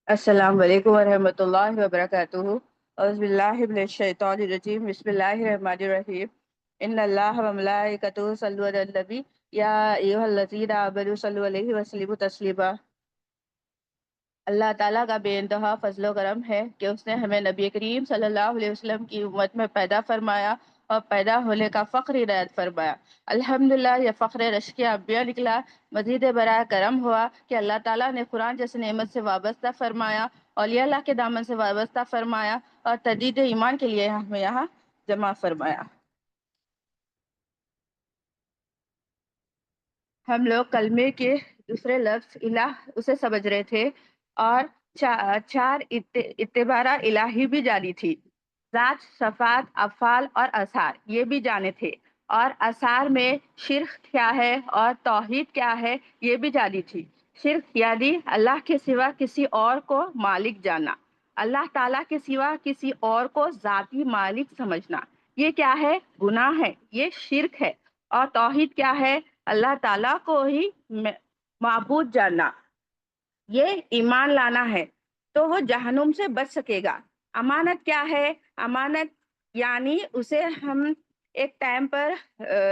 السلام علیکم ورحمۃ اللہ وبرکاتہ۔ اعوذ باللہ من الشیطان الرجیم، بسم اللہ الرحمن الرحیم۔ ان اللہ و ملائکتہ یصلون علی النبی یا ایھا الذین آمنوا صلوا علیہ وسلموا تسلیما۔ اللہ تعالیٰ کا بے انتہا فضل و کرم ہے کہ اس نے ہمیں نبی کریم صلی اللہ علیہ وسلم کی امت میں پیدا فرمایا اور پیدا ہونے کا فخر عنایت فرمایا۔ الحمدللہ یہ فخر رشک انبیاء نکلا۔ مزید برائے کرم ہوا کہ اللہ تعالیٰ نے قرآن جیسے نعمت سے وابستہ فرمایا، اولیاء اللہ کے دامن سے وابستہ فرمایا اور تجدید ایمان کے لیے ہمیں یہاں جمع فرمایا۔ ہم لوگ کلمے کے دوسرے لفظ الہ اسے سمجھ رہے تھے، اور چار اعتبارہ الہی بھی جانی تھی: ذات، صفات، افعال اور آثار، یہ بھی جانے تھے۔ اور آثار میں شرک کیا ہے اور توحید کیا ہے یہ بھی جانی تھی۔ شرک یعنی اللہ کے سوا کسی اور کو مالک جاننا، اللہ تعالیٰ کے سوا کسی اور کو ذاتی مالک سمجھنا، یہ کیا ہے؟ گناہ ہے، یہ شرک ہے۔ اور توحید کیا ہے؟ اللہ تعالیٰ کو ہی معبود جاننا، یہ ایمان لانا ہے، تو وہ جہنم سے بچ سکے گا۔ امانت کیا ہے؟ امانت یعنی اسے ہم ایک ٹائم پر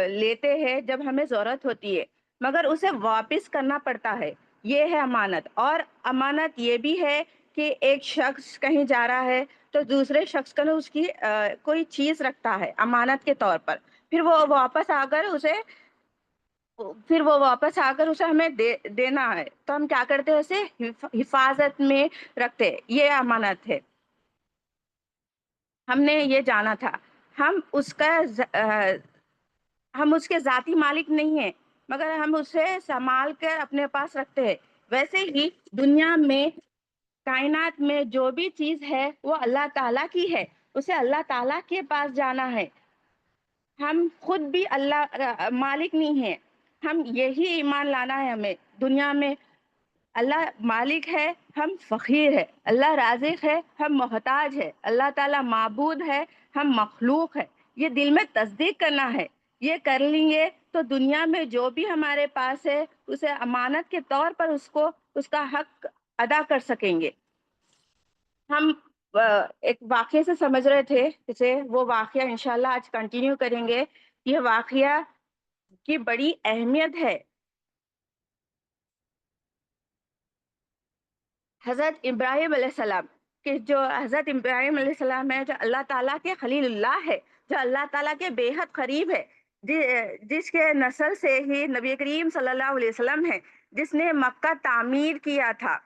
لیتے ہیں جب ہمیں ضرورت ہوتی ہے، مگر اسے واپس کرنا پڑتا ہے، یہ ہے امانت۔ اور امانت یہ بھی ہے کہ ایک شخص کہیں جا رہا ہے تو دوسرے شخص کا اس کی کوئی چیز رکھتا ہے امانت کے طور پر، پھر وہ واپس آ کر اسے ہمیں دینا ہے، تو ہم کیا کرتے ہیں؟ اسے حفاظت میں رکھتے ہیں، یہ امانت ہے۔ ہم نے یہ جانا تھا، ہم اس کے ذاتی مالک نہیں ہیں، مگر ہم اسے سنبھال کر اپنے پاس رکھتے ہیں۔ ویسے ہی دنیا میں، کائنات میں جو بھی چیز ہے وہ اللہ تعالیٰ کی ہے، اسے اللہ تعالیٰ کے پاس جانا ہے۔ ہم خود بھی اللہ مالک نہیں ہیں، ہم یہی ایمان لانا ہے ہمیں۔ دنیا میں اللہ مالک ہے، ہم فقیر ہے، اللہ رازق ہے، ہم محتاج ہے، اللہ تعالیٰ معبود ہے، ہم مخلوق ہے، یہ دل میں تصدیق کرنا ہے۔ یہ کر لیں گے تو دنیا میں جو بھی ہمارے پاس ہے اسے امانت کے طور پر اس کا حق ادا کر سکیں گے۔ ہم ایک واقعے سے سمجھ رہے تھے، جسے وہ واقعہ انشاءاللہ آج کنٹینیو کریں گے۔ یہ واقعہ کی بڑی اہمیت ہے۔ حضرت ابراہیم علیہ السلام حضرت ابراہیم علیہ السلام ہے، جو اللہ تعالیٰ کے خلیل اللہ ہے، جو اللہ تعالیٰ کے بے حد قریب ہے، جس کے نسل سے ہی نبی کریم صلی اللہ علیہ وسلم ہے، جس نے مکہ تعمیر کیا تھا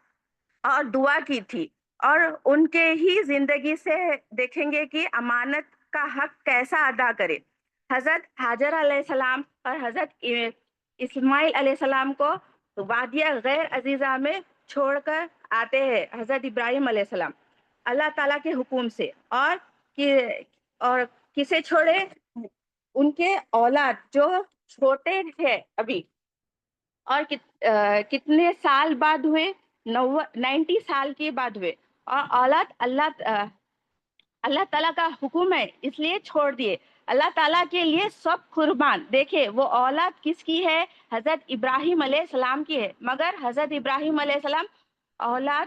اور دعا کی تھی۔ اور ان کے ہی زندگی سے دیکھیں گے کہ امانت کا حق کیسا ادا کرے۔ حضرت حاجر علیہ السلام اور حضرت اسماعیل علیہ السلام کو وادیہ غیر عزیزہ میں چھوڑ کر آتے ہیں حضرت ابراہیم علیہ السلام اللہ تعالیٰ کے حکم سے، اور کسے چھوڑے؟ ان کے اولاد جو چھوٹے تھے ابھی، اور کتنے سال بعد ہوئے؟ 90 سال کے بعد ہوئے۔ اور اولاد اللہ تعالیٰ کا حکم ہے اس لیے چھوڑ دیے، اللہ تعالیٰ کے لیے سب قربان۔ دیکھیں وہ اولاد کس کی ہے؟ حضرت ابراہیم علیہ السلام کی ہے، مگر حضرت ابراہیم علیہ السلام اولاد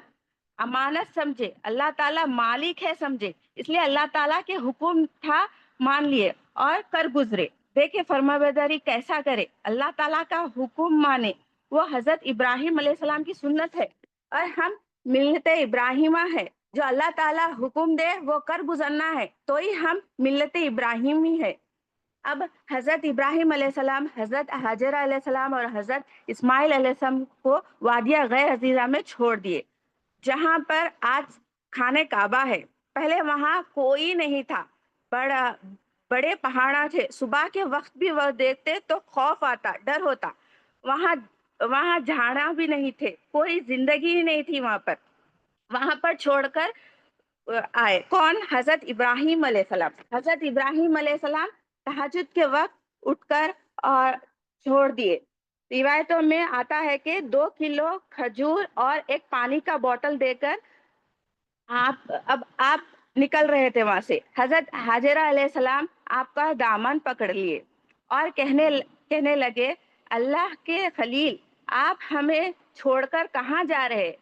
امانت سمجھے، اللہ تعالیٰ مالک ہے سمجھے، اس لیے اللہ تعالیٰ کے حکم تھا، مان لیے اور کر گزرے۔ دیکھیں فرما برداری کیسا کرے، اللہ تعالیٰ کا حکم مانے، وہ حضرت ابراہیم علیہ السلام کی سنت ہے۔ اور ہم ملت ابراہیمہ ہے، جو اللہ تعالیٰ حکم دے وہ کر گزرنا ہے، تو ہی ہم ملت ابراہیمی ہے۔ اب حضرت ابراہیم علیہ السلام، حضرت حاجرہ علیہ السلام اور حضرت اسماعیل علیہ السلام کو وادیہ غیر عزیزہ میں چھوڑ دیے، جہاں پر آج خانہ کعبہ ہے۔ پہلے وہاں کوئی نہیں تھا، بڑے پہاڑاں تھے، صبح کے وقت بھی وہ دیکھتے تو خوف آتا، ڈر ہوتا۔ وہاں جھاڑا بھی نہیں تھے، کوئی زندگی ہی نہیں تھی وہاں پر چھوڑ کر آئے کون؟ حضرت ابراہیم علیہ السلام۔ حضرت ابراہیم علیہ السلام تہجد کے وقت اٹھ کر اور چھوڑ دیے۔ روایتوں میں آتا ہے کہ 2 کلو کھجور اور ایک پانی کا بوتل دے کر آپ نکل رہے تھے وہاں سے۔ حضرت حاجرہ علیہ السلام آپ کا دامن پکڑ لیے اور کہنے لگے، اللہ کے خلیل، آپ ہمیں چھوڑ کر کہاں جا رہے؟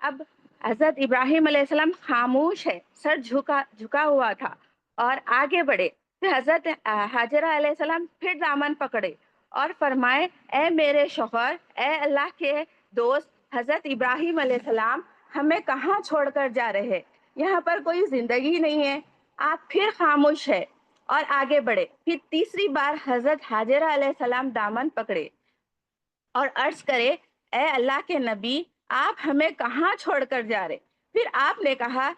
اب حضرت ابراہیم علیہ السلام خاموش ہے، سر جھکا ہوا تھا اور آگے بڑھے. پھر حضرت حاجرہ علیہ السلام پھر دامن پکڑے اور فرمائے، اے میرے شوہر، اے اللہ کے دوست حضرت ابراہیم علیہ السلام، ہمیں کہاں چھوڑ کر جا رہے؟ یہاں پر کوئی زندگی نہیں ہے. آپ پھر خاموش ہے اور آگے بڑھے. پھر تیسری بار حضرت حاجرہ علیہ السلام دامن پکڑے اور عرض کرے، اے اللہ کے نبی، آپ ہمیں کہاں چھوڑ کر جا رہے؟ پھر آپ نے کہا،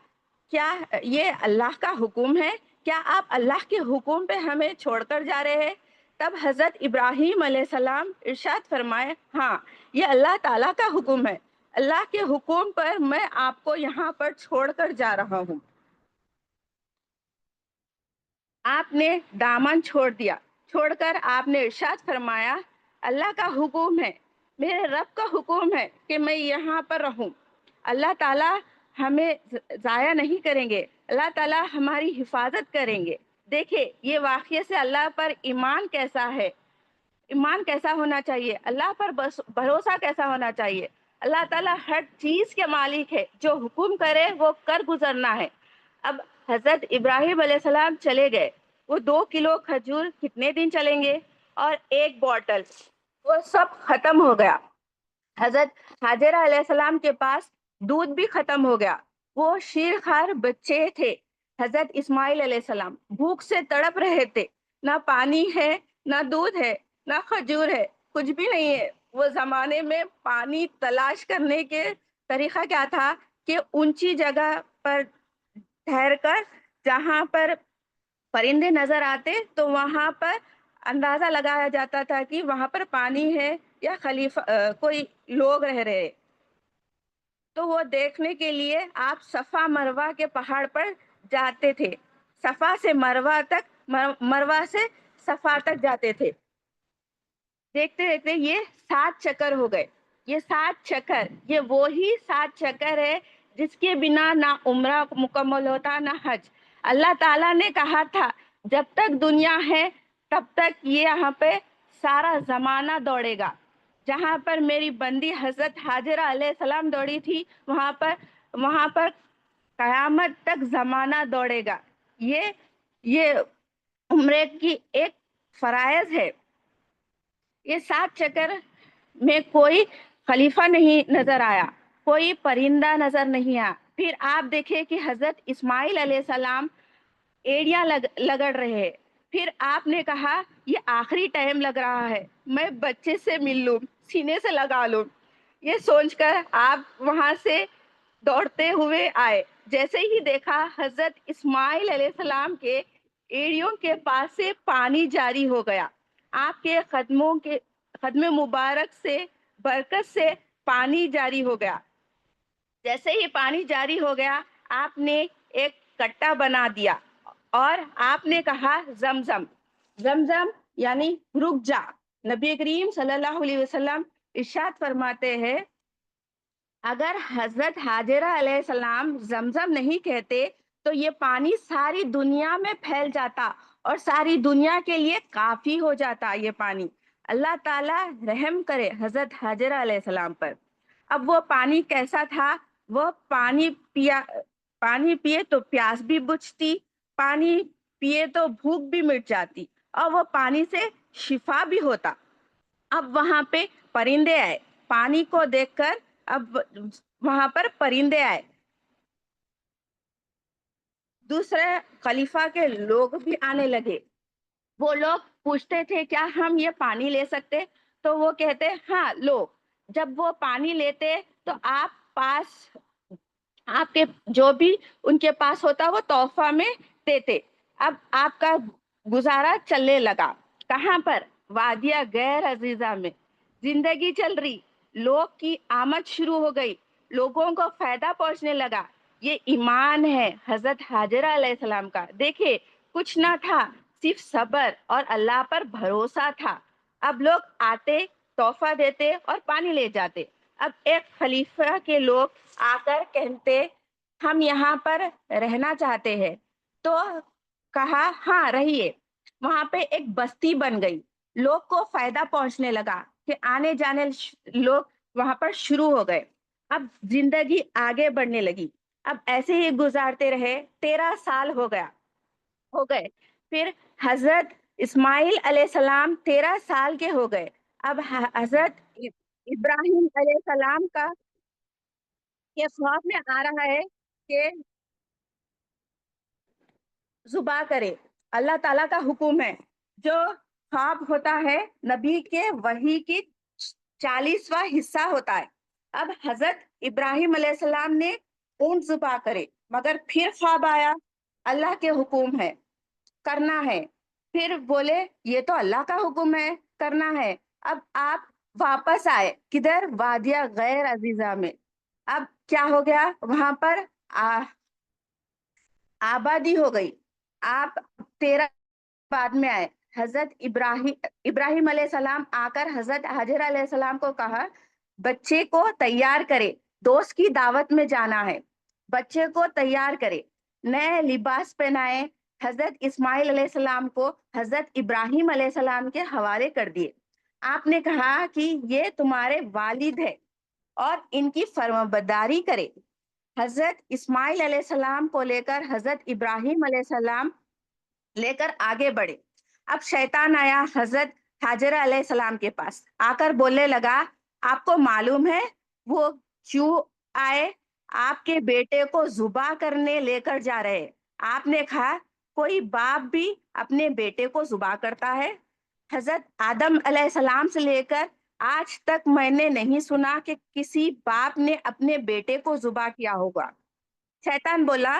کیا یہ اللہ کا حکم ہے؟ کیا آپ اللہ کے حکم پہ ہمیں چھوڑ کر جا رہے ہیں؟ تب حضرت ابراہیم علیہ السلام ارشاد فرمائے، ہاں، یہ اللہ تعالیٰ کا حکم ہے. اللہ کے حکم پر میں آپ کو یہاں پر چھوڑ کر جا رہا ہوں. آپ نے دامن چھوڑ دیا. چھوڑ کر آپ نے ارشاد فرمایا، اللہ کا حکم ہے، میرے رب کا حکم ہے کہ میں یہاں پر رہوں. اللہ تعالیٰ ہمیں ضائع نہیں کریں گے، اللہ تعالیٰ ہماری حفاظت کریں گے. دیکھیں یہ واقعے سے اللہ پر ایمان کیسا ہے، ایمان کیسا ہونا چاہیے، اللہ پر بھروسہ کیسا ہونا چاہیے. اللہ تعالیٰ ہر چیز کے مالک ہے، جو حکم کرے وہ کر گزرنا ہے. اب حضرت ابراہیم علیہ السلام چلے گئے. وہ 2 کلو کھجور کتنے دن چلیں گے؟ اور ایک بوٹل، وہ سب ختم ہو گیا. حضرت حاجرہ علیہ السلام کے پاس دودھ بھی ختم ہو گیا. وہ شیر خوار بچے تھے. حضرت اسماعیل علیہ السلام بھوک سے تڑپ رہے تھے. نہ پانی ہے، نہ دودھ ہے، نہ کھجور ہے، کچھ بھی نہیں ہے. وہ زمانے میں پانی تلاش کرنے کے طریقہ کیا تھا کہ اونچی جگہ پر ٹھہر کر، جہاں پر پرندے نظر آتے تو وہاں پر اندازہ لگایا جاتا تھا کہ وہاں پر پانی ہے یا خلیفہ کوئی لوگ رہ رہے. تو وہ دیکھنے کے لیے آپ صفا مروہ کے پہاڑ پر جاتے تھے. صفا سے مروہ تک، مروہ سے صفا تک جاتے تھے. دیکھتے دیکھتے یہ 7 چکر ہو گئے. یہ 7 چکر، یہ وہی 7 چکر ہے جس کے بنا نہ عمرہ مکمل ہوتا نہ حج. اللہ تعالیٰ نے کہا تھا جب تک دنیا ہے تب تک یہ یہاں پہ سارا زمانہ دوڑے گا. جہاں پر میری بندی حضرت حاجرہ علیہ السلام دوڑی تھی، وہاں پر قیامت تک زمانہ دوڑے گا. یہ عمرے کی ایک فرائض ہے. یہ 7 چکر میں کوئی خلیفہ نہیں نظر آیا، کوئی پرندہ نظر نہیں آیا. پھر آپ دیکھیں کہ حضرت اسماعیل علیہ السلام ایڑیاں لگڑ رہے ہیں. پھر آپ نے کہا، یہ آخری ٹائم لگ رہا ہے، میں بچے سے مل لوں، سینے سے لگا لوں. یہ سوچ کر آپ وہاں سے دوڑتے ہوئے آئے. جیسے ہی دیکھا حضرت اسماعیل علیہ السلام کے ایڑیوں کے پاس سے پانی جاری ہو گیا. آپ کے قدم مبارک سے برکت سے پانی جاری ہو گیا. جیسے ہی پانی جاری ہو گیا، آپ نے ایک کٹا بنا دیا اور آپ نے کہا، زمزم. زمزم یعنی رک جا. نبی کریم صلی اللہ علیہ وسلم ارشاد فرماتے ہیں، اگر حضرت حاجرہ علیہ السلام زمزم نہیں کہتے تو یہ پانی ساری دنیا میں پھیل جاتا اور ساری دنیا کے لیے کافی ہو جاتا یہ پانی. اللہ تعالیٰ رحم کرے حضرت حاجرہ علیہ السلام پر. اب وہ پانی کیسا تھا؟ وہ پانی پیے تو پیاس بھی بجھتی، پانی پیے تو بھوک بھی مٹ جاتی، اور وہ پانی سے شفا بھی ہوتا. اب وہاں پہ پرندے آئے. پانی کو دیکھ کر اب وہاں پر پرندے آئے. دوسرے خلیفہ کے لوگ بھی آنے لگے. وہ لوگ پوچھتے تھے، کیا ہم یہ پانی لے سکتے؟ تو وہ کہتے، ہاں لو. جب وہ پانی لیتے تو آپ کے جو بھی ان کے پاس ہوتا وہ تحفہ میں دیتے. اب آپ کا گزارا چلنے لگا. کہاں پر؟ وادیہ غیر عزیزہ میں زندگی چل رہی. لوگ کی آمد شروع ہو گئی، لوگوں کو فائدہ پہنچنے لگا. یہ ایمان ہے حضرت حاجرہ علیہ السلام کا. دیکھے کچھ نہ تھا، صرف صبر اور اللہ پر بھروسہ تھا. اب لوگ آتے، تحفہ دیتے اور پانی لے جاتے. اب ایک خلیفہ کے لوگ آ کر کہتے، ہم یہاں پر رہنا چاہتے ہیں. تو کہا، ہاں رہیے. وہاں پہ ایک بستی بن گئی. لوگ کو فائدہ پہنچنے لگا کہ آنے جانے لوگ وہاں پر شروع ہو گئے. اب زندگی آگے بڑھنے لگی. اب ایسے ہی گزارتے رہے. 13 سال ہو گئے. پھر حضرت اسماعیل علیہ السلام 13 سال کے ہو گئے. اب حضرت ابراہیم علیہ السلام کا یہ خواب میں آ رہا ہے کہ ذبح کرے. اللہ تعالیٰ کا حکم ہے. جو خواب ہوتا ہے نبی کے وحی کی 40واں حصہ ہوتا ہے. اب حضرت ابراہیم علیہ السلام نے اونٹ ذبح کرے، مگر پھر خواب آیا اللہ کے حکم ہے کرنا ہے. پھر بولے یہ تو اللہ کا حکم ہے کرنا ہے. اب آپ واپس آئے کدھر؟ وادیہ غیر عزیزہ میں. اب کیا ہو گیا وہاں پر؟ آبادی ہو گئی. آپ 13 بعد میں آئے. حضرت ابراہیم علیہ السلام آ کر حضرت حاجر علیہ السلام کو کہا بچے کو تیار کرے، دوست کی دعوت میں جانا ہے. بچے کو تیار کرے، نئے لباس پہنائے. حضرت اسماعیل علیہ السلام کو حضرت ابراہیم علیہ السلام کے حوالے کر دیے. آپ نے کہا کہ یہ تمہارے والد ہے اور ان کی فرمانبرداری کرے. حضرت اسماعیل علیہ السلام کو لے کر حضرت ابراہیم علیہ السلام لے کر آگے بڑھے. اب شیطان آیا حضرت حاجر علیہ السلام کے پاس، آ کر بولنے لگا آپ کو معلوم ہے وہ کیوں آئے؟ آپ کے بیٹے کو ذبح کرنے لے کر جا رہے. آپ نے کہا کوئی باپ بھی اپنے بیٹے کو ذبح کرتا ہے؟ حضرت آدم علیہ السلام سے لے کر آج تک میں نے نہیں سنا کہ کسی باپ نے اپنے بیٹے کو ذبح کیا ہوگا. شیطان بولا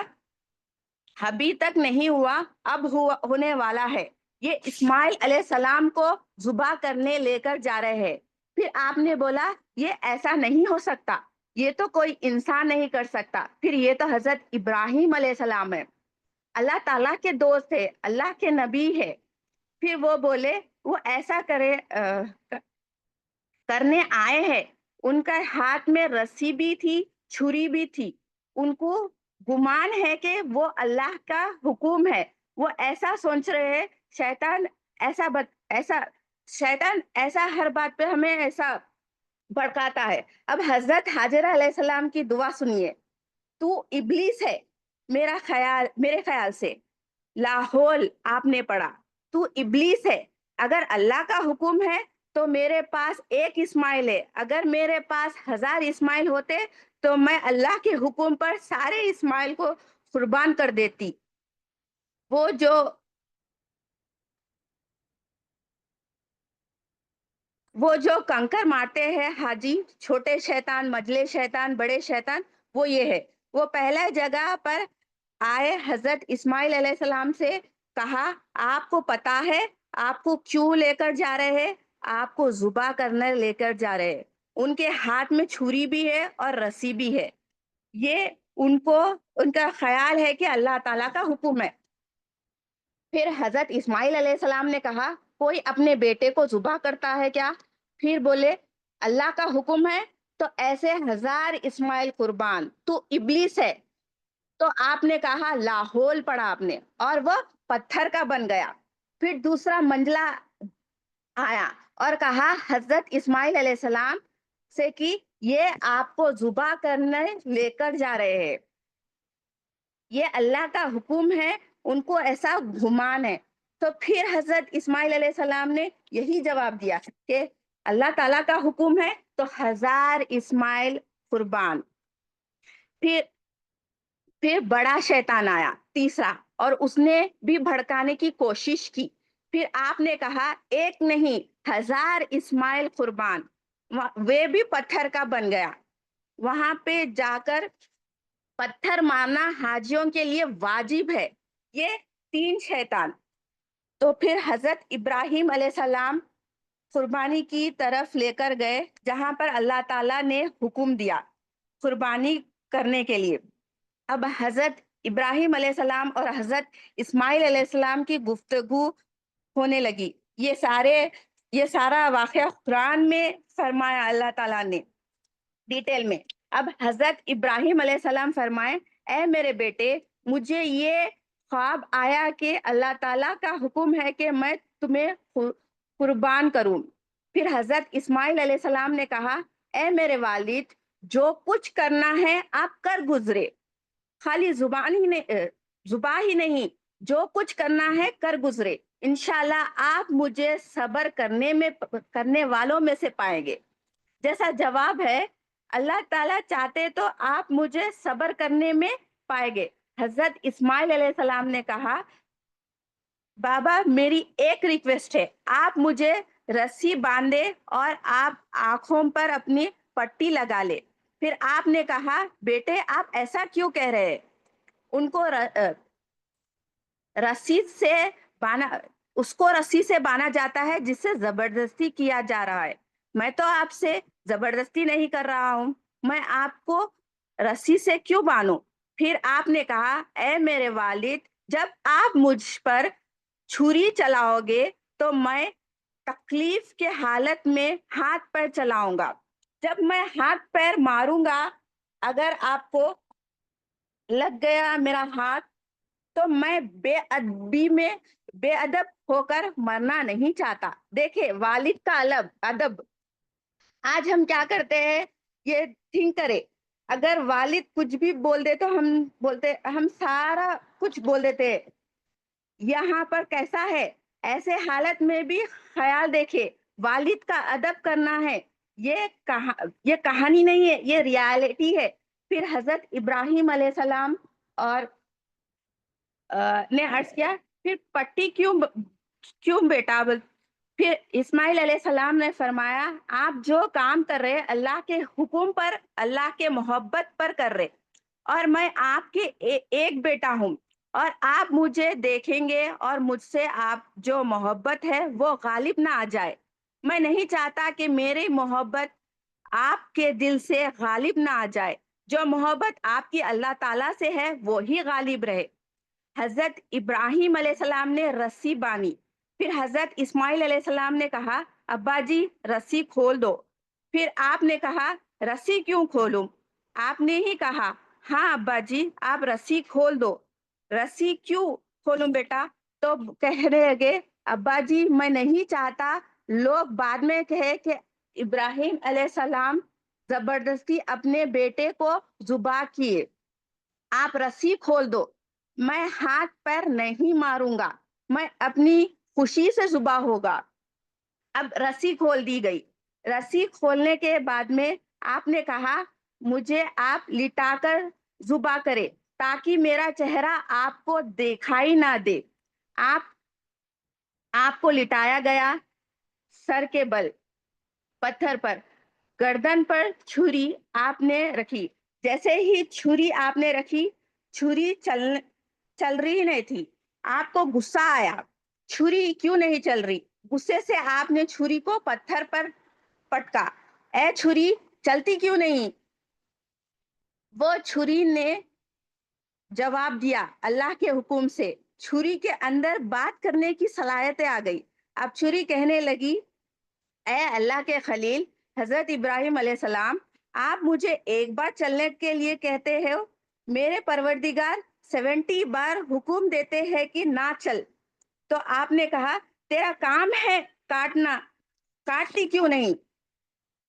ابھی تک نہیں ہوا، اب ہونے والا ہے. یہ اسماعیل علیہ السلام کو ذبح کرنے لے کر جا رہے ہیں. پھر آپ نے بولا یہ ایسا نہیں ہو سکتا، یہ تو کوئی انسان نہیں کر سکتا. پھر یہ تو حضرت ابراہیم علیہ السلام ہے، اللہ تعالیٰ کے دوست ہے، اللہ کے نبی ہے. پھر وہ بولے وہ ایسا کرنے آئے ہیں. ان کا ہاتھ میں رسی بھی تھی، چھری بھی تھی. ان کو گمان ہے کہ وہ اللہ کا حکم ہے. وہ ایسا سوچ رہے ہیں. شیطان ایسا شیطان ایسا ہر بات پہ ہمیں ایسا بھڑکاتا ہے. اب حضرت حاجرہ علیہ السلام کی دعا سنیے. تو ابلیس ہے میرے خیال سے لاہول آپ نے پڑھا. تو ابلیس ہے. اگر اللہ کا حکم ہے تو میرے پاس ایک اسماعیل ہے. اگر میرے پاس 1000 اسماعیل ہوتے تو میں اللہ کے حکم پر سارے اسماعیل کو قربان کر دیتی. وہ جو کنکر مارتے ہیں حاجی، چھوٹے شیطان، مجلے شیطان، بڑے شیطان، وہ یہ ہے. وہ پہلے جگہ پر آئے حضرت اسماعیل علیہ السلام سے کہا آپ کو پتا ہے آپ کو کیوں لے کر جا رہے ہیں؟ آپ کو ذبح کرنے لے کر جا رہے ہیں. ان کے ہاتھ میں چھری بھی ہے اور رسی بھی ہے. یہ ان کا خیال ہے کہ اللہ تعالیٰ کا حکم ہے. پھر حضرت اسماعیل علیہ السلام نے کہا کوئی اپنے بیٹے کو ذبح کرتا ہے کیا؟ پھر بولے اللہ کا حکم ہے تو ایسے 1000 اسماعیل قربان. تو ابلیس ہے. تو آپ نے کہا لاہول پڑا آپ نے، اور وہ پتھر کا بن گیا. پھر دوسرا منجلا آیا اور کہا حضرت اسماعیل علیہ السلام سے کہ یہ آپ کو ذبح کرنے لے کر جا رہے ہیں، یہ اللہ کا حکم ہے. ان کو ایسا گمان ہے. تو پھر حضرت اسماعیل علیہ السلام نے یہی جواب دیا کہ اللہ تعالیٰ کا حکم ہے تو 1000 اسماعیل قربان. پھر بڑا شیطان آیا تیسرا، اور اس نے بھی بھڑکانے کی کوشش کی. پھر آپ نے کہا ایک نہیں 1000 اسماعیل قربان. وہ بھی پتھر کا بن گیا. وہاں پہ جا کر پتھر مارنا حاجیوں کے لیے واجب ہے. یہ 3 شیطان. تو پھر حضرت ابراہیم علیہ السلام قربانی کی طرف لے کر گئے جہاں پر اللہ تعالیٰ نے حکم دیا قربانی کرنے کے لیے. اب حضرت ابراہیم علیہ السلام اور حضرت اسماعیل علیہ السلام کی گفتگو ہونے لگی. یہ سارا واقعہ قرآن میں فرمایا اللہ تعالیٰ نے ڈیٹیل میں. اب حضرت ابراہیم علیہ السلام فرمائے اے میرے بیٹے مجھے یہ خواب آیا کہ اللہ تعالیٰ کا حکم ہے کہ میں تمہیں قربان کروں. پھر حضرت اسماعیل علیہ السلام نے کہا اے میرے والد جو کچھ کرنا ہے آپ کر گزرے، خالی زبان ہی نہیں، جو کچھ کرنا ہے کر گزرے، انشاءاللہ آپ مجھے صبر کرنے والوں میں سے پائیں گے۔ جیسا جواب ہے، اللہ تعالیٰ چاہتے تو آپ مجھے صبر کرنے میں پائیں گے۔ حضرت اسماعیل علیہ السلام نے کہا، بابا میری ایک ریکویسٹ ہے، آپ مجھے رسی باندھے اور آپ آنکھوں پر اپنی پٹی لگا لے۔ پھر آپ نے کہا، بیٹے آپ ایسا کیوں کہہ رہے ہیں؟ ان کو رسی سے بانا اس کو رسی سے بانا جاتا ہے جس سے زبردستی کیا جا رہا ہے۔ میں تو آپ سے زبردستی نہیں کر رہا ہوں، میں آپ کو رسی سے کیوں باندھوں؟ پھر آپ نے کہا، اے میرے والد، جب آپ مجھ پر چھری چلاؤ گے تو میں تکلیف کے حالت میں ہاتھ پیر چلاؤں گا۔ جب میں ہاتھ پیر ماروں گا، اگر آپ کو لگ گیا میرا ہاتھ، تو میں بے ادب ہو کر مرنا نہیں چاہتا۔ دیکھیں والد کا ادب، آج ہم کیا کرتے ہیں یہ تھنک کرے، اگر والد کچھ بھی بول دے تو ہم سارا کچھ بول دیتے ہیں۔ یہاں پر کیسا ہے، ایسے حالت میں بھی خیال دیکھے، والد کا ادب کرنا ہے، یہ کہانی نہیں ہے، یہ ریالٹی ہے۔ پھر حضرت ابراہیم علیہ السلام اور نے عرض کیا، پھر پٹی کیوں بیٹا؟ پھر اسماعیل علیہ السلام نے فرمایا، آپ جو کام کر رہے اللہ کے حکم پر، اللہ کے محبت پر کر رہے، اور میں آپ کے ایک بیٹا ہوں، اور آپ مجھے دیکھیں گے اور مجھ سے آپ جو محبت ہے وہ غالب نہ آ جائے۔ میں نہیں چاہتا کہ میری محبت آپ کے دل سے غالب نہ آ جائے، جو محبت آپ کی اللہ تعالیٰ سے ہے وہی غالب رہے۔ حضرت ابراہیم علیہ السلام نے رسی باندھی، پھر حضرت اسماعیل علیہ السلام نے کہا، ابا جی رسی کھول دو۔ پھر آپ نے کہا، رسی کیوں کھولوں؟ آپ نے ہی کہا، ہاں ابا جی آپ رسی کھول دو۔ رسی کیوں کھولوں بیٹا؟ تو کہنے لگے، ابا جی میں نہیں چاہتا لوگ بعد میں کہے کہ ابراہیم علیہ السلام زبردستی اپنے بیٹے کو ذبح کیے، آپ رسی کھول دو، میں ہاتھ پیر نہیں ماروں گا، میں اپنی خوشی سے ذبح ہوگا۔ اب رسی کھول دی گئی۔ رسی کھولنے کے بعد میں آپ نے کہا، مجھے آپ لٹا کر ذبح کرے تاکہ میرا چہرہ آپ کو دکھائی نہ دے۔ آپ کو لٹایا گیا، سر کے بل پتھر پر، گردن پر چھری آپ نے رکھی۔ جیسے ہی چھری آپ نے رکھی، چھری چل رہی نہیں تھی۔ آپ کو غصہ آیا، چھری کیوں نہیں چل رہی؟ غصے سے آپ نے چھری کو پتھر پر پٹکا، اے چھری چلتی کیوں نہیں؟ وہ چھری نے جواب دیا، اللہ کے حکم سے۔ چھری کے اندر بات کرنے کی صلاحیتیں آ گئی۔ اب چھری کہنے لگی، اے اللہ کے خلیل حضرت ابراہیم علیہ السلام، آپ مجھے ایک بار چلنے کے لیے کہتے ہو، میرے پروردگار 70 بار حکم دیتے ہیں کہ نہ چل، تو آپ نے کہا تیرا کام ہے کاٹنا، کاٹتی کیوں نہیں؟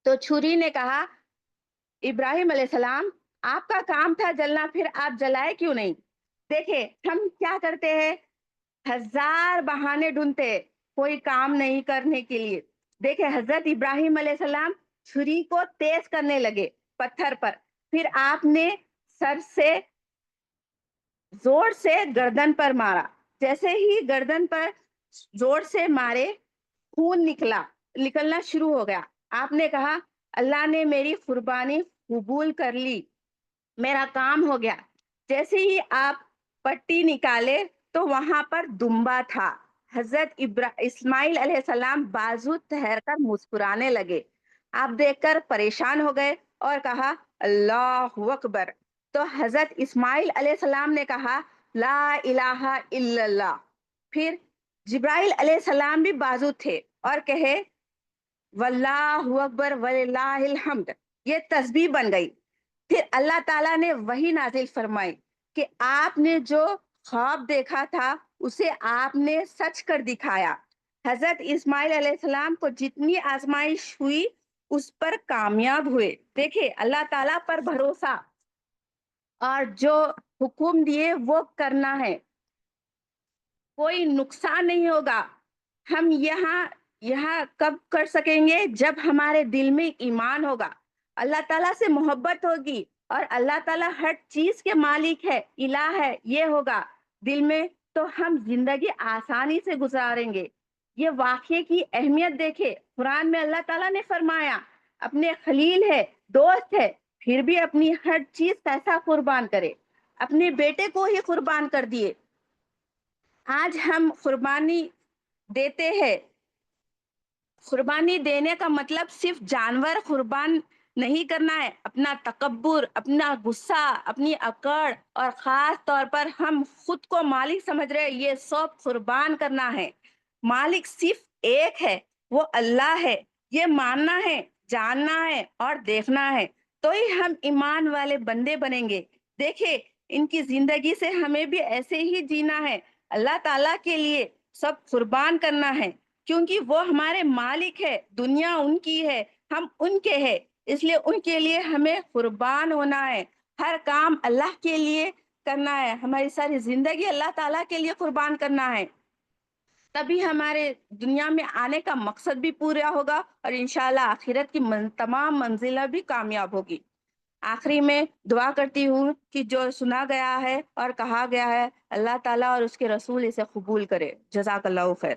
تو چھری نے کہا، ابراہیم علیہ السلام آپ کا کام تھا جلنا، پھر آپ جلائے کیوں نہیں؟ دیکھیں ہم کیا کرتے ہیں، ہزار بہانے ڈھونڈتے ہیں کوئی کام نہیں کرنے کے لیے۔ دیکھیں حضرت ابراہیم علیہ السلام چھری کو تیز کرنے لگے پتھر پر، پھر آپ نے سر سے زور سے گردن پر مارا۔ جیسے ہی گردن پر زور سے مارے، خون نکلنا شروع ہو گیا۔ آپ نے کہا، اللہ نے میری قربانی قبول کر لی، میرا کام ہو گیا۔ جیسے ہی آپ پٹی نکالے تو وہاں پر دمبا تھا۔ حضرت اسماعیل علیہ السلام بازو ٹھہر کر مسکرانے لگے۔ آپ دیکھ کر پریشان ہو گئے اور کہا، اللہ اکبر۔ تو حضرت اسماعیل علیہ السلام نے کہا، لا الہ الا اللہ۔ پھر جبرائیل علیہ السلام بھی بازو تھے اور کہے، واللہ اکبر وللہ الحمد، یہ تسبیح بن گئی۔ پھر اللہ تعالیٰ نے وحی نازل فرمائی کہ آپ نے جو خواب دیکھا تھا اسے آپ نے سچ کر دکھایا۔ حضرت اسماعیل علیہ السلام کو جتنی آزمائش ہوئی اس پر کامیاب ہوئے. دیکھیں اللہ تعالیٰ پر بھروسہ اور جو حکم دیے وہ کرنا ہے, کوئی نقصان نہیں ہوگا. ہم یہاں کب کر سکیں گے؟ جب ہمارے دل میں ایمان ہوگا, اللہ تعالیٰ سے محبت ہوگی, اور اللہ تعالیٰ ہر چیز کے مالک ہے, الہ ہے, یہ ہوگا دل میں, تو ہم زندگی آسانی سے گزاریں گے. یہ واقعے کی اہمیت دیکھے, قرآن میں اللہ تعالیٰ نے فرمایا اپنے خلیل ہے, دوست ہے, پھر بھی اپنی ہر چیز کیسا قربان کرے, اپنے بیٹے کو ہی قربان کر دیے. آج ہم قربانی دیتے ہیں. قربانی دینے کا مطلب صرف جانور قربان نہیں کرنا ہے. اپنا تکبر, اپنا غصہ, اپنی اکڑ, اور خاص طور پر ہم خود کو مالک سمجھ رہے, یہ سب قربان کرنا ہے. مالک صرف ایک ہے, وہ اللہ ہے. یہ ماننا ہے, جاننا ہے اور دیکھنا ہے, تو ہی ہم ایمان والے بندے بنیں گے. دیکھیں ان کی زندگی سے ہمیں بھی ایسے ہی جینا ہے. اللہ تعالیٰ کے لیے سب قربان کرنا ہے, کیونکہ وہ ہمارے مالک ہے, دنیا ان کی ہے, ہم ان کے ہیں, اس لیے ان کے لیے ہمیں قربان ہونا ہے. ہر کام اللہ کے لیے کرنا ہے, ہماری ساری زندگی اللہ تعالیٰ کے لیے قربان کرنا ہے. تبھی ہمارے دنیا میں آنے کا مقصد بھی پورا ہوگا, اور انشاءاللہ آخرت کی تمام منزلیں بھی کامیاب ہوگی. آخری میں دعا کرتی ہوں کہ جو سنا گیا ہے اور کہا گیا ہے, اللہ تعالیٰ اور اس کے رسول اسے قبول کرے. جزاک اللہ خیر.